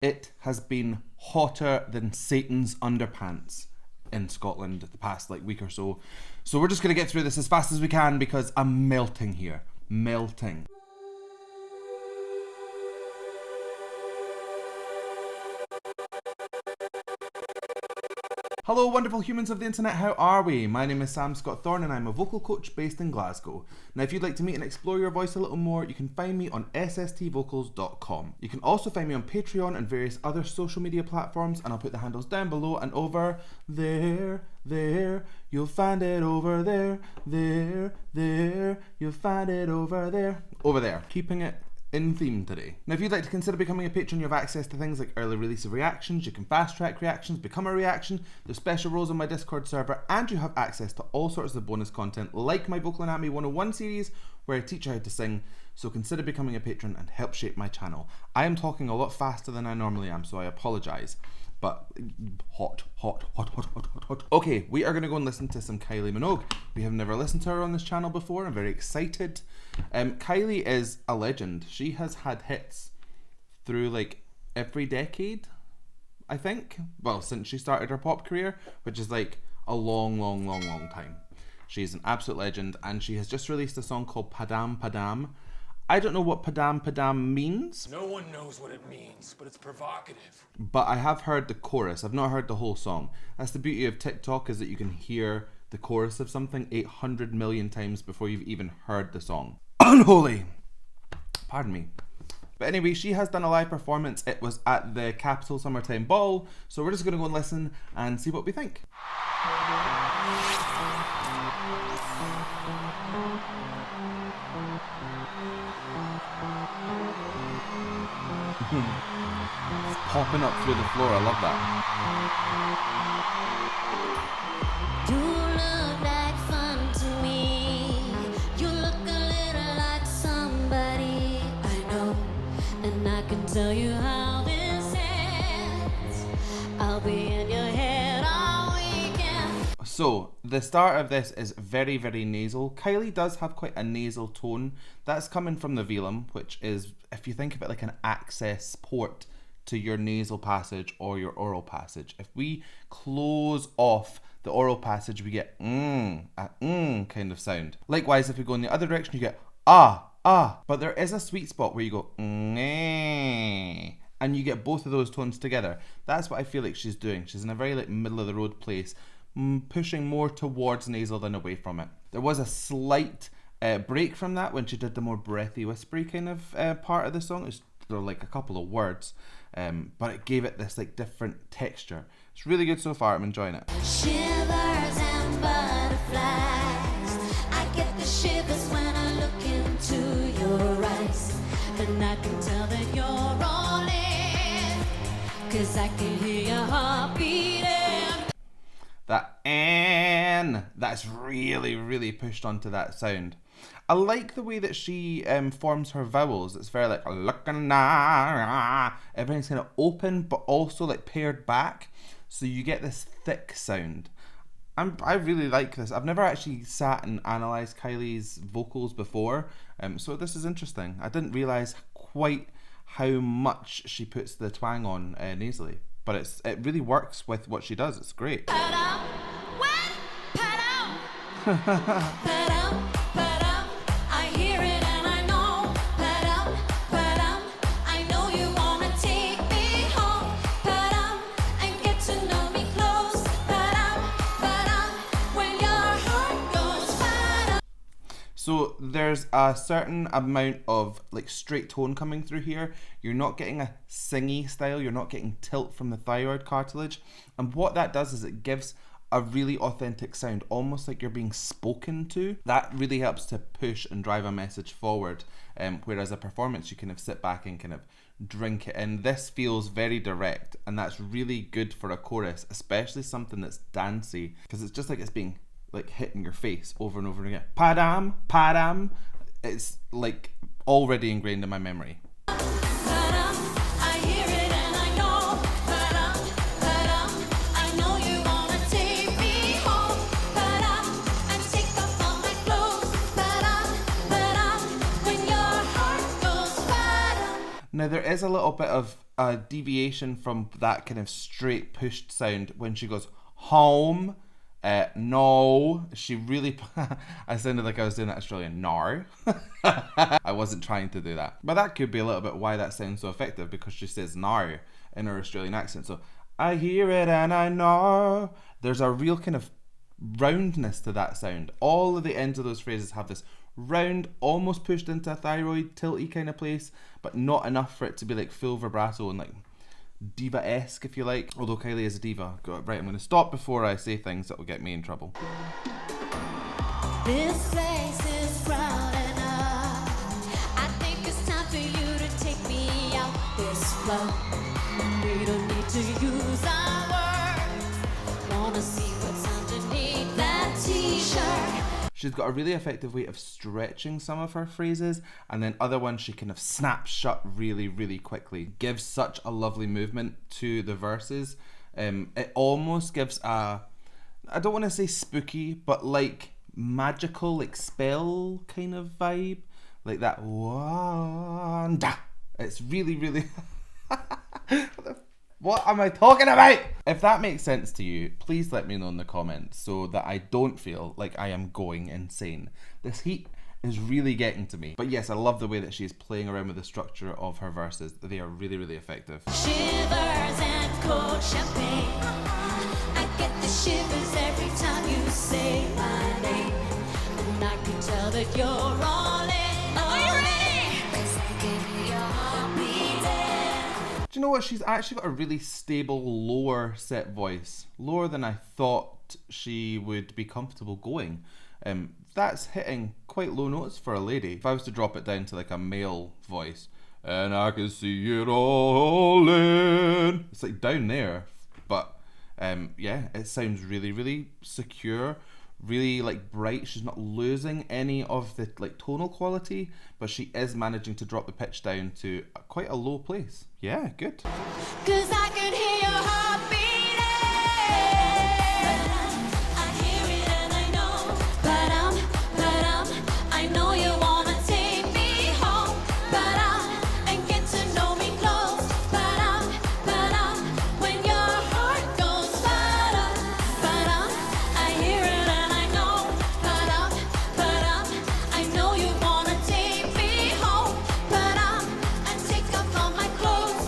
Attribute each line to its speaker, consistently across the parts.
Speaker 1: It has been hotter than Satan's underpants in Scotland the past week or so. So we're just going to get through this as fast as we can because I'm melting here. Melting. Hello wonderful humans of the internet, how are we? My name is Sam Scott-Thorne and I'm a vocal coach based in Glasgow. Now if you'd like to meet and explore your voice a little more, you can find me on sstvocals.com. You can also find me on Patreon and various other social media platforms, and I'll put the handles down below and over there, you'll find it over there, you'll find it over there. Keeping it in theme today. Now if you'd like to consider becoming a patron, you have access to things like early release of reactions, you can fast track reactions, become a reaction, there's special roles on my Discord server, and you have access to all sorts of bonus content like my Vocal Anatomy 101 series where I teach you how to sing. So consider becoming a patron and help shape my channel. I am talking a lot faster than I normally am, so I apologise. But hot. Okay, we are going to go and listen to some Kylie Minogue. We have never listened to her on this channel before. I'm very excited. Kylie is a legend. She has had hits through every decade, I think. Well, since she started her pop career, which is a long time. She's an absolute legend, and she has just released a song called Padam Padam. I don't know what Padam Padam means.
Speaker 2: No one knows what it means, but it's provocative.
Speaker 1: But I have heard the chorus. I've not heard the whole song. That's the beauty of TikTok, is that you can hear the chorus of something 800 million times before you've even heard the song. Unholy! Pardon me. But anyway, she has done a live performance. It was at the Capital Summertime Ball. So we're just going to go and listen and see what we think. It's popping up through the floor. I love that.
Speaker 3: You look like fun to me. You look a little like somebody I know, and I can tell you how this ends. I'll be in your head all weekend.
Speaker 1: So the start of this is very nasal. Kylie does have quite a nasal tone. That's coming from the velum, which is, if you think of it like an access port to your nasal passage or your oral passage. If we close off the oral passage, we get a kind of sound. Likewise, if we go in the other direction, you get ah. But there is a sweet spot where you go and you get both of those tones together. That's what I feel like she's doing. She's in a very middle of the road place, pushing more towards nasal than away from it. There was a slight break from that when she did the more breathy, whispery kind of part of the song. There were a couple of words, but it gave it this different texture. It's really good so far. I'm enjoying it.
Speaker 3: Shivers and butterflies. I get the shivers when I look into your eyes, and I can tell that you're all in, 'cause I can hear your heart beating. That's
Speaker 1: really pushed onto that sound. I like the way that she forms her vowels. It's very everything's kind of open, but also paired back, so you get this thick sound. I really like this. I've never actually sat and analysed Kylie's vocals before, so this is interesting. I didn't realise quite how much she puts the twang on nasally, but it really works with what she does. It's great.
Speaker 3: Padam, padam, I hear it and I know. Padam, padam, I know you wanna take me home. Padam, and get to know me close. Padam, padam, when your heart goes padam.
Speaker 1: So there's a certain amount of straight tone coming through here. You're not getting a singy style. You're not getting tilt from the thyroid cartilage. And what that does is it gives a really authentic sound, almost like you're being spoken to. That really helps to push and drive a message forward, whereas a performance you kind of sit back and kind of drink it in. This feels very direct, and that's really good for a chorus, especially something that's dancey, because it's just it's being hit in your face over and over again. Padam, padam. It's already ingrained in my memory. Now there is a little bit of a deviation from that kind of straight pushed sound when she goes home. No, she really. I sounded like I was doing that Australian. No, I wasn't trying to do that. But that could be a little bit why that sounds so effective, because she says no in her Australian accent. So I hear it and I know. There's a real kind of roundness to that sound. All of the ends of those phrases have this round, almost pushed into a thyroid tilty kind of place, but not enough for it to be like full vibrato and like diva-esque, if you like, although Kylie is a diva. Right, I'm going to stop before I say things that will get me in trouble.
Speaker 3: This place is crowded up. I think it's time for you to take me out this flow. We don't need to use our words. Wanna see what's underneath that t-shirt.
Speaker 1: She's got a really effective way of stretching some of her phrases, and then other ones she kind of snaps shut really, really quickly. Gives such a lovely movement to the verses. It almost gives a, I don't want to say spooky, but like magical, like spell kind of vibe. Like that wanda. It's really, really... What am I talking about? If that makes sense to you, please let me know in the comments so that I don't feel like I am going insane. This heat is really getting to me. But yes, I love the way that she's playing around with the structure of her verses. They are really, really effective.
Speaker 3: Shivers and cold champagne. I get the shivers every time you say my name. And I can tell that you're all in. Are you ready? 'Cause I can hear your heart beating.
Speaker 1: Do you know what? She's actually got a really stable lower set voice. Lower than I thought she would be comfortable going. That's hitting quite low notes for a lady. If I was to drop it down to like a male voice, and I can see it all in. It's like down there. But yeah, it sounds really, really secure. Really like bright. She's not losing any of the like tonal quality, but she is managing to drop the pitch down to quite a low place. Yeah, good.
Speaker 3: 'Cause I can hear your heart beating. I hear it and I know. Padam, I know you wanna take me home. And get to know me close. When your heart goes padam, I hear it and I know. I know you wanna take me home. And take off all my clothes.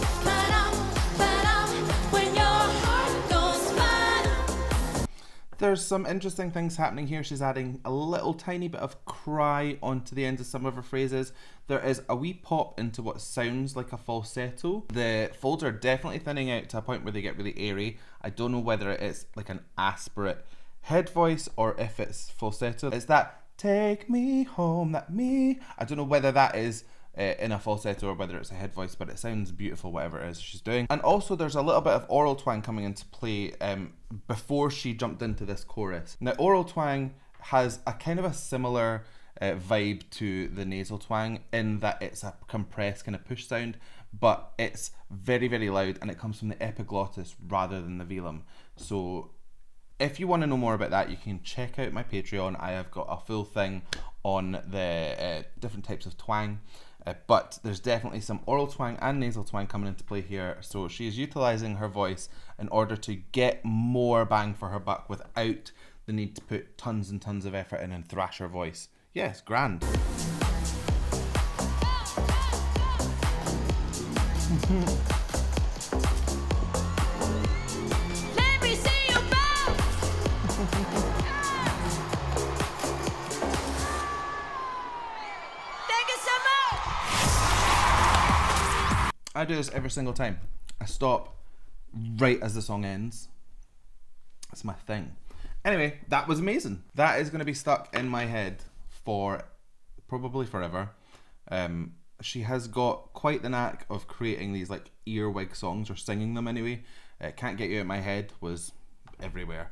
Speaker 3: When your heart goes padam.
Speaker 1: There's some interesting things happening here. She's adding a little tiny bit of cry onto the ends of some of her phrases. There is a wee pop into what sounds like a falsetto. The folds are definitely thinning out to a point where they get really airy. I don't know whether it's like an aspirate head voice or if it's falsetto. It's that take me home, that me. I don't know whether that is in a falsetto or whether it's a head voice, but it sounds beautiful whatever it is she's doing. And also there's a little bit of oral twang coming into play before she jumped into this chorus. Now oral twang has a kind of a similar vibe to the nasal twang in that it's a compressed kind of push sound, but it's very, very loud and it comes from the epiglottis rather than the velum. So if you want to know more about that, you can check out my Patreon. I have got a full thing on the different types of twang. But there's definitely some oral twang and nasal twang coming into play here. So she is utilising her voice in order to get more bang for her buck without the need to put tons and tons of effort in and thrash her voice. Yes, grand.
Speaker 3: Let me see you bounce. Thank you so much.
Speaker 1: I do this every single time. I stop right as the song ends. That's my thing. Anyway, that was amazing. That is going to be stuck in my head for probably forever. She has got quite the knack of creating these like earwig songs, or singing them anyway. Can't Get You Out My Head was everywhere.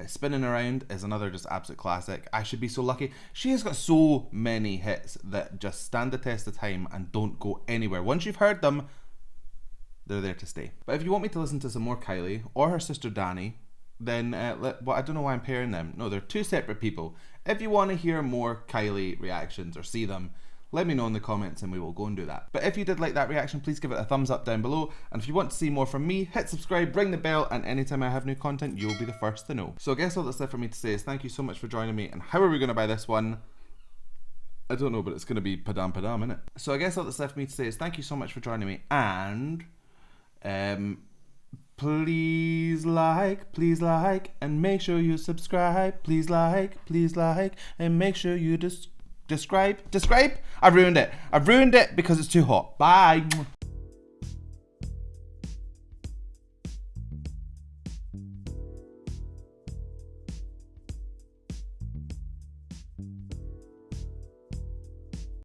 Speaker 1: Spinning Around is another just absolute classic. I Should Be So Lucky. She has got so many hits that just stand the test of time and don't go anywhere. Once you've heard them, they're there to stay. But if you want me to listen to some more Kylie or her sister Danny, then I don't know why I'm pairing them. No, they're two separate people. If you want to hear more Kylie reactions or see them, let me know in the comments and we will go and do that. But if you did like that reaction, please give it a thumbs up down below. And if you want to see more from me, hit subscribe, ring the bell, and anytime I have new content, you'll be the first to know. So I guess all that's left for me to say is thank you so much for joining me. And how are we going to buy this one? I don't know, but it's going to be Padam Padam, innit? So I guess all that's left for me to say is thank you so much for joining me. And please like, and make sure you subscribe. Please like, and make sure you describe. I ruined it because it's too hot. Bye.